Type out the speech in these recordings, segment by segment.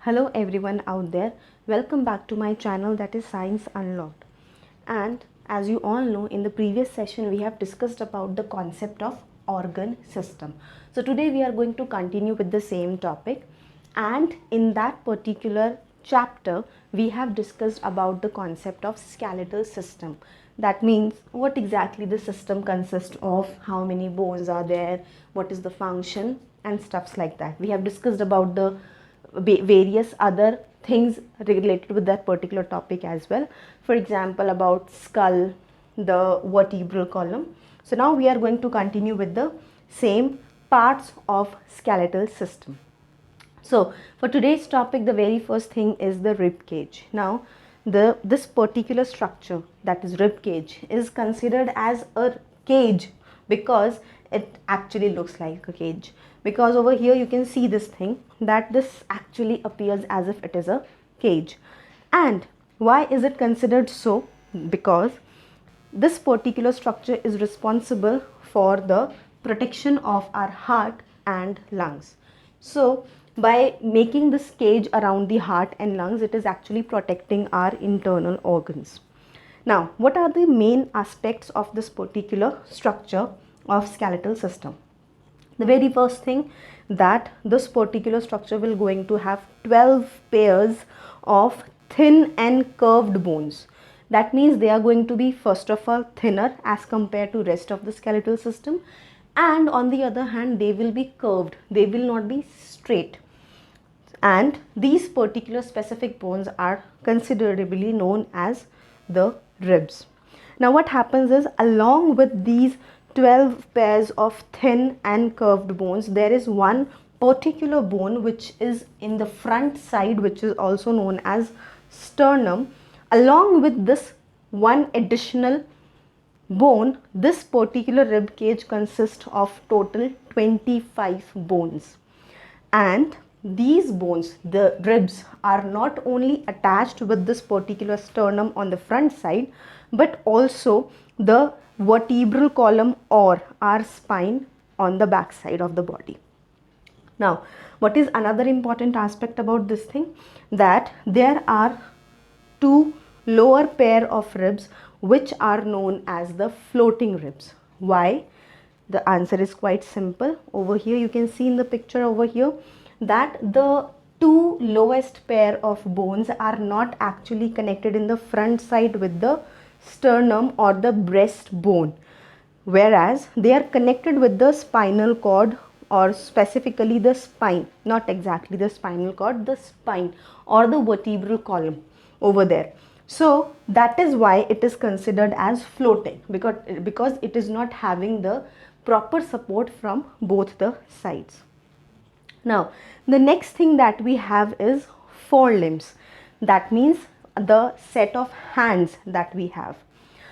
Hello everyone out there, welcome back to my channel, that is Science Unlocked. And as you all know, in the previous session we have discussed about the concept of organ system. So today we are going to continue with the same topic, and in that particular chapter we have discussed about the concept of skeletal system. That means what exactly the system consists of, how many bones are there, what is the function and stuffs like that. We have discussed about the various other things related with that particular topic as well. For example, about skull, the vertebral column. So now we are going to continue with the same parts of skeletal system. So for today's topic, the very first thing is the rib cage. Now this particular structure, that is rib cage, is considered as a cage because it actually looks like a cage. Because over here you can see this thing, that this actually appears as if it is a cage. And why is it considered so? Because this particular structure is responsible for the protection of our heart and lungs. So by making this cage around the heart and lungs, it is actually protecting our internal organs. Now, what are the main aspects of this particular structure of skeletal system? The very first thing, that this particular structure will going to have 12 pairs of thin and curved bones. That means they are going to be, first of all, thinner as compared to rest of the skeletal system, and on the other hand they will be curved, they will not be straight. And these particular specific bones are considerably known as the ribs. Now what happens is, along with these 12 pairs of thin and curved bones, there is one particular bone which is in the front side, which is also known as sternum. Along with this one additional bone, this particular rib cage consists of total 25 bones. And these bones, the ribs, are not only attached with this particular sternum on the front side, but also the vertebral column or our spine on the back side of the body. Now, what is another important aspect about this thing? That there are two lower pair of ribs which are known as the floating ribs. Why? The answer is quite simple. Over here you can see in the picture over here that the two lowest pair of bones are not actually connected in the front side with the sternum or the breastbone, whereas they are connected with the spinal cord, or specifically the spine, not exactly the spinal cord, the spine or the vertebral column over there. So that is why it is considered as floating, because it is not having the proper support from both the sides. Now the next thing that we have is forelimbs. That means the set of hands that we have.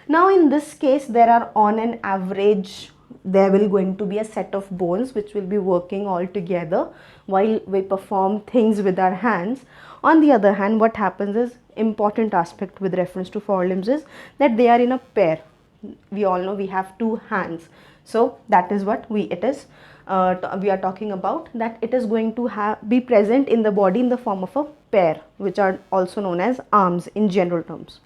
Now in this case, there are on an average, there will going to be a set of bones which will be working all together while we perform things with our hands. On the other hand, what happens is, important aspect with reference to forelimbs is that they are in a pair. We all know we have two hands, so that is what we are talking about, that it is going to be present in the body in the form of a pair, which are also known as arms in general terms.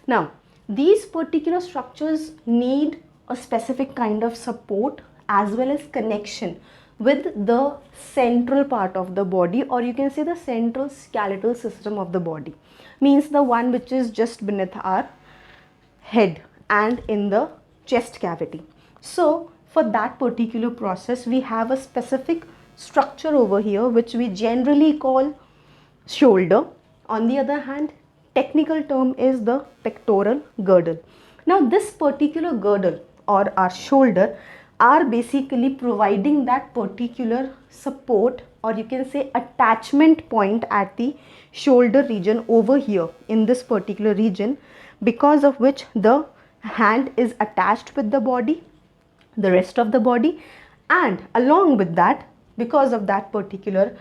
Now these particular structures need a specific kind of support as well as connection with the central part of the body, or you can say the central skeletal system of the body, means the one which is just beneath our head and in the chest cavity. So for that particular process, we have a specific structure over here which we generally call shoulder. On the other hand, technical term is the pectoral girdle. Now this particular girdle or our shoulder are basically providing that particular support, or you can say attachment point at the shoulder region over here in this particular region, because of which the hand is attached with the body, the rest of the body, and along with that, because of that particular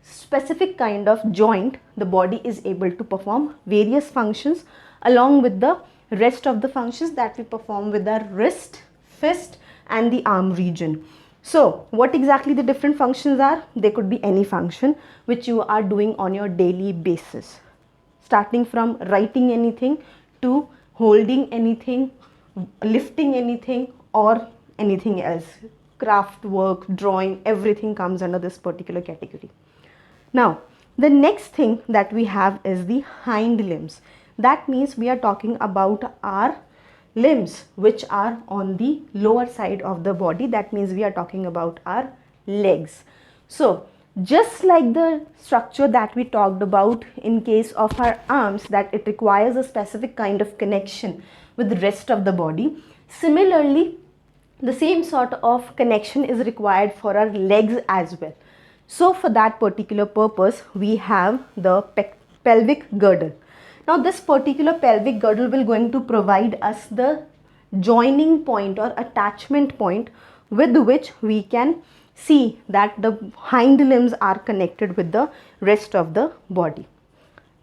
specific kind of joint, the body is able to perform various functions along with the rest of the functions that we perform with our wrist, fist and the arm region. So what exactly the different functions are? They could be any function which you are doing on your daily basis, starting from writing anything to holding anything, lifting anything, or anything else. Craft work, drawing, everything comes under this particular category. Now, the next thing that we have is the hind limbs. That means we are talking about our limbs which are on the lower side of the body. That means we are talking about our legs. So, just like the structure that we talked about in case of our arms, that it requires a specific kind of connection with the rest of the body, similarly the same sort of connection is required for our legs as well. So for that particular purpose, we have the pelvic girdle. Now this particular pelvic girdle will going to provide us the joining point or attachment point with which we can see that the hind limbs are connected with the rest of the body.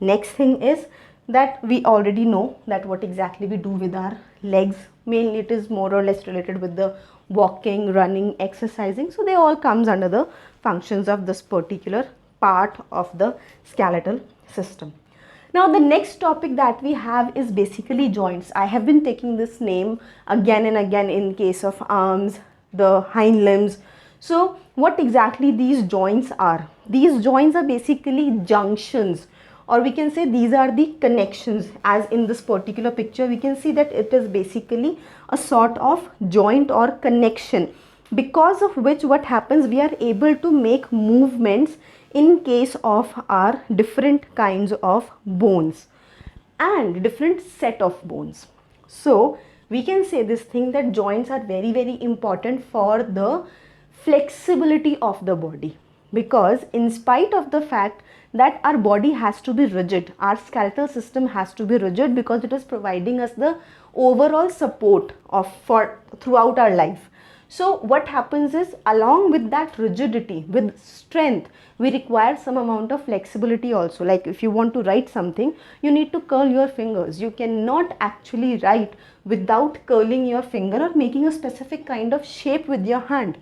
Next thing is that we already know that what exactly we do with our legs. Mainly it is more or less related with the walking, running, exercising. So they all comes under the functions of this particular part of the skeletal system. Now the next topic that we have is basically joints. I have been taking this name again and again in case of arms, the hind limbs. So what exactly these joints are? These joints are basically junctions, or we can say these are the connections. As in this particular picture we can see that it is basically a sort of joint or connection, because of which what happens, we are able to make movements in case of our different kinds of bones and different set of bones. So we can say this thing that joints are very important for the flexibility of the body, because in spite of the fact that our body has to be rigid, our skeletal system has to be rigid because it is providing us the overall support of for throughout our life. So what happens is, along with that rigidity, with strength, we require some amount of flexibility also. Like if you want to write something, you need to curl your fingers. You cannot actually write without curling your finger or making a specific kind of shape with your hand.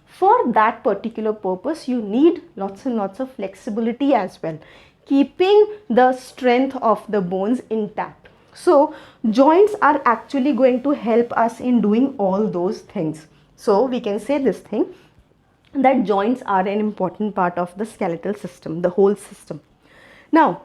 For that particular purpose, you need lots and lots of flexibility as well, keeping the strength of the bones intact. So joints are actually going to help us in doing all those things. So we can say this thing, that joints are an important part of the skeletal system, the whole system. Now,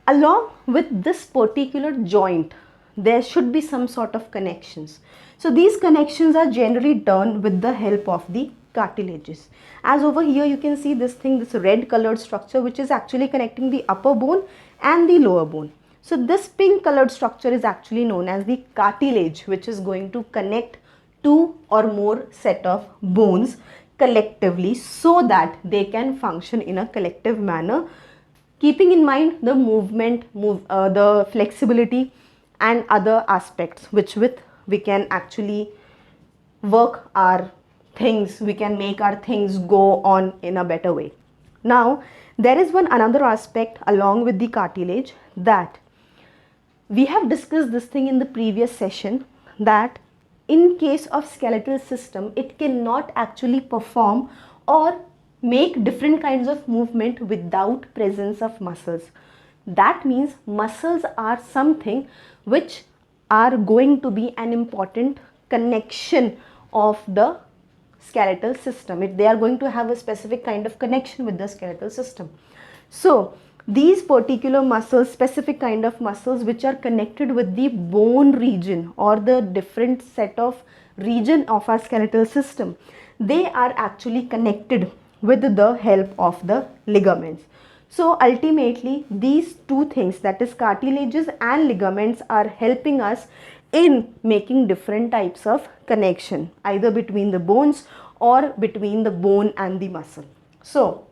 along with this particular joint, there should be some sort of connections. So these connections are generally done with the help of the cartilages. As over here you can see this thing, this red colored structure which is actually connecting the upper bone and the lower bone. So this pink colored structure is actually known as the cartilage, which is going to connect two or more set of bones collectively so that they can function in a collective manner, keeping in mind the movement, the flexibility and other aspects which with we can actually work our things, we can make our things go on in a better way. Now there is one another aspect along with the cartilage, that we have discussed this thing in the previous session, that in case of skeletal system, it cannot actually perform or make different kinds of movement without presence of muscles. That means muscles are something which are going to be an important connection of the skeletal system. They are going to have a specific kind of connection with the skeletal system. So these particular muscles, specific kind of muscles which are connected with the bone region or the different set of region of our skeletal system, they are actually connected with the help of the ligaments. So ultimately these two things, that is cartilages and ligaments, are helping us in making different types of connection either between the bones or between the bone and the muscle. So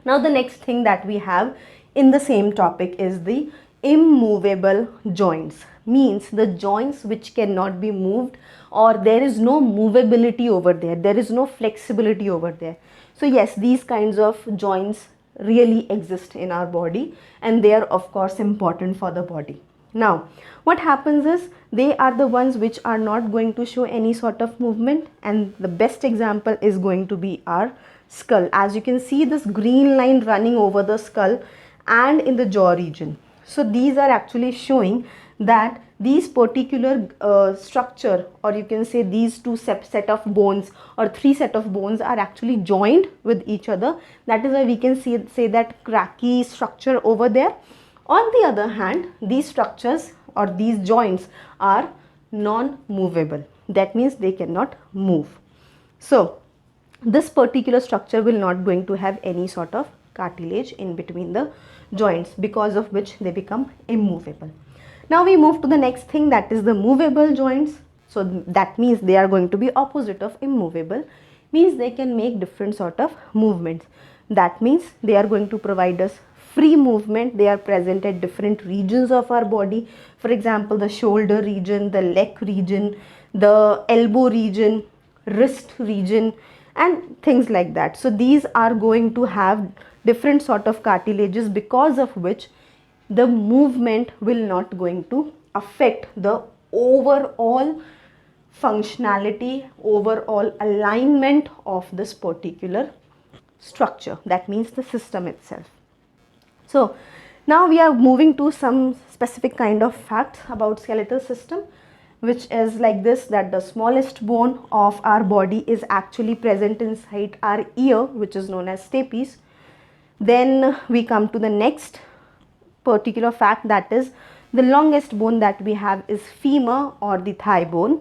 now the next thing that we have in the same topic is the immovable joints. Means the joints which cannot be moved, or there is no movability over there, there is no flexibility over there. So yes, these kinds of joints really exist in our body and they are of course important for the body. Now, what happens is they are the ones which are not going to show any sort of movement, and the best example is going to be our skull. As you can see, this green line running over the skull and in the jaw region. So these are actually showing that these particular structure, or you can say these two set of bones or three set of bones are actually joined with each other. That is why we can say that cracky structure over there. On the other hand, these structures or these joints are non-movable. That means they cannot move. So this particular structure will not going to have any sort of cartilage in between the joints, because of which they become immovable. Now we move to the next thing, that is the movable joints. So that means they are going to be opposite of immovable, means they can make different sort of movements. That means they are going to provide us free movement. They are present at different regions of our body. For example, the shoulder region, the leg region, the elbow region, wrist region, and things like that. So these are going to have different sort of cartilages, because of which the movement will not going to affect the overall functionality, overall alignment of this particular structure. That means the system itself. So now we are moving to some specific kind of facts about skeletal system, which is like this, that the smallest bone of our body is actually present inside our ear, which is known as stapes. Then we come to the next particular fact, that is the longest bone that we have is femur or the thigh bone.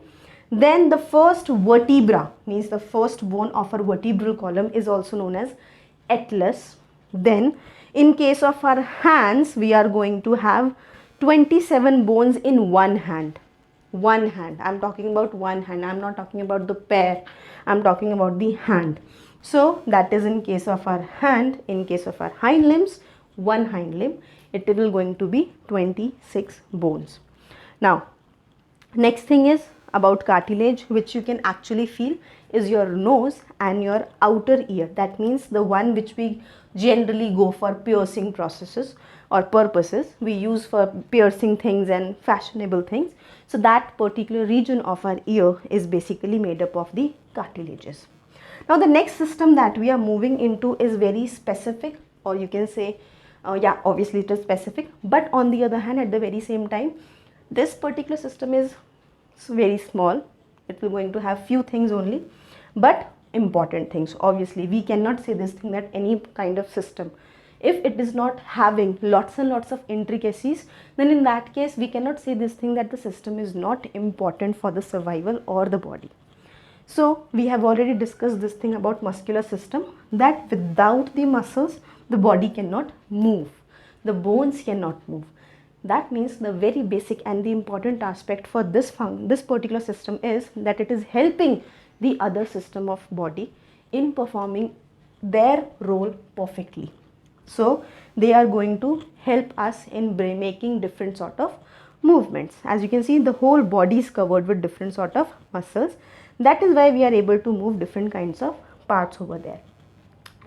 Then the first vertebra, means the first bone of our vertebral column, is also known as atlas. Then in case of our hands, we are going to have 27 bones in one hand. One hand, I'm talking about one hand, I'm not talking about the pair, I'm talking about the hand. So that is in case of our hand. In case of our hind limbs, one hind limb, it will going to be 26 bones. Now next thing is about cartilage, which you can actually feel, is your nose and your outer ear. That means the one which we generally go for piercing processes or purposes, we use for piercing things and fashionable things. So that particular region of our ear is basically made up of the cartilages. Now the next system that we are moving into is very specific, or you can say yeah, obviously it is specific, but on the other hand, at the very same time, this particular system is very small. It will going to have few things only, but important things. Obviously we cannot say this thing that any kind of system, if it is not having lots and lots of intricacies, then in that case we cannot say this thing that the system is not important for the survival or the body. So we have already discussed this thing about muscular system, that without the muscles the body cannot move, the bones cannot move. That means the very basic and the important aspect for this particular system is that it is helping the other system of body in performing their role perfectly. So they are going to help us in making different sort of movements. As you can see, the whole body is covered with different sort of muscles. That is why we are able to move different kinds of parts over there.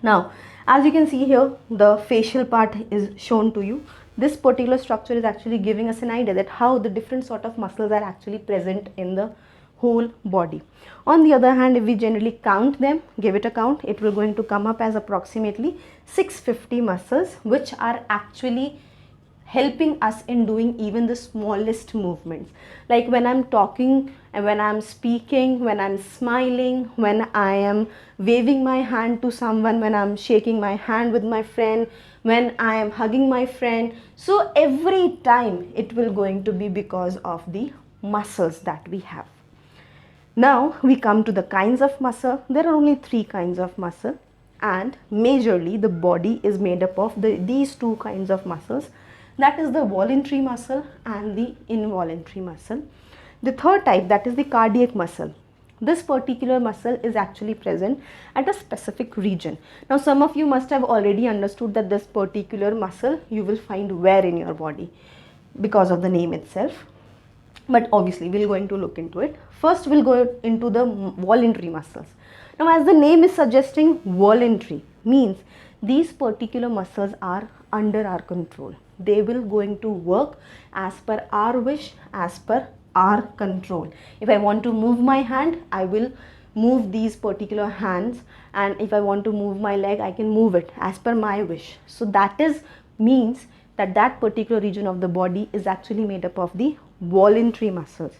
Now, as you can see here, the facial part is shown to you. This particular structure is actually giving us an idea that how the different sort of muscles are actually present in the whole body. On the other hand, if we generally count them, give it a count, it will going to come up as approximately 650 muscles, which are actually helping us in doing even the smallest movements, like when I'm talking and when I'm speaking, when I'm smiling, when I am waving my hand to someone, when I'm shaking my hand with my friend, when I am hugging my friend. So every time it will going to be because of the muscles that we have. Now we come to the kinds of muscle. There are only 3 kinds of muscle, and majorly the body is made up of these 2 kinds of muscles. That is the voluntary muscle and the involuntary muscle. The third type, that is the cardiac muscle. This particular muscle is actually present at a specific region. Now some of you must have already understood that this particular muscle you will find where in your body because of the name itself. But obviously we're going to look into it. First we'll go into the voluntary muscles. Now as the name is suggesting, voluntary means these particular muscles are under our control. They will going to work as per our wish, as per our control. If I want to move my hand, I will move these particular hands, and if I want to move my leg, I can move it as per my wish. So that is means that that particular region of the body is actually made up of the voluntary muscles.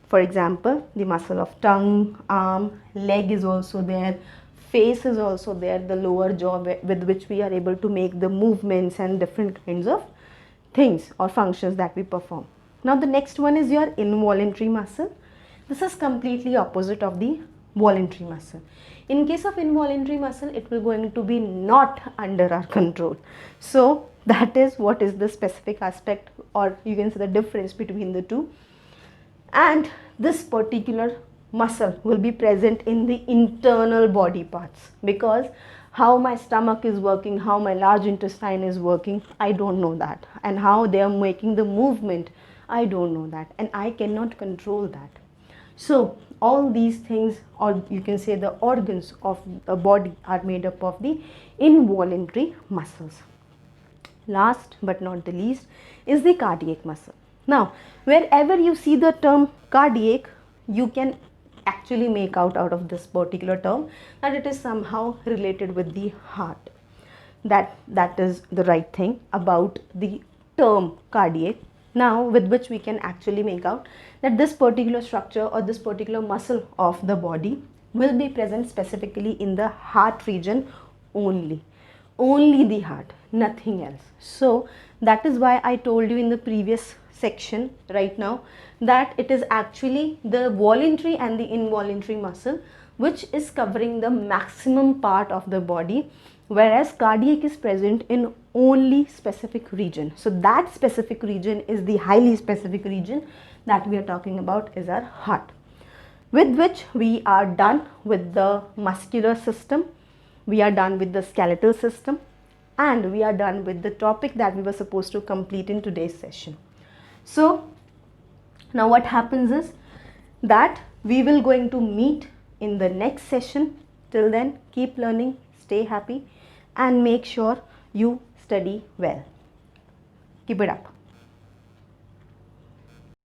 For example, the muscle of tongue, arm, leg is also there, face is also there, the lower jaw with which we are able to make the movements and different kinds of things or functions that we perform. Now the next one is your involuntary muscle. This is completely opposite of the voluntary muscle. In case of involuntary muscle, it will going to be not under our control. So that is what is the specific aspect, or you can say the difference between the two. And this particular muscle will be present in the internal body parts, because how my stomach is working, how my large intestine is working, I don't know that, and how they are making the movement, I don't know that, and I cannot control that. So all these things, or you can say the organs of the body, are made up of the involuntary muscles. Last but not the least is the cardiac muscle. Now, wherever you see the term cardiac, you can actually make out of this particular term that it is somehow related with the heart. That is the right thing about the term cardiac. Now, with which we can actually make out that this particular structure or this particular muscle of the body will be present specifically in the heart region only. Only the heart, nothing else. So that is why I told you in the previous section right now that it is actually the voluntary and the involuntary muscle which is covering the maximum part of the body, whereas cardiac is present in only specific region. So that specific region is the highly specific region that we are talking about, is our heart. With which we are done with the muscular system, we are done with the skeletal system, and we are done with the topic that we were supposed to complete in today's session. So now what happens is that we will going to meet in the next session. Till then, keep learning, stay happy, and make sure you study well. Keep it up.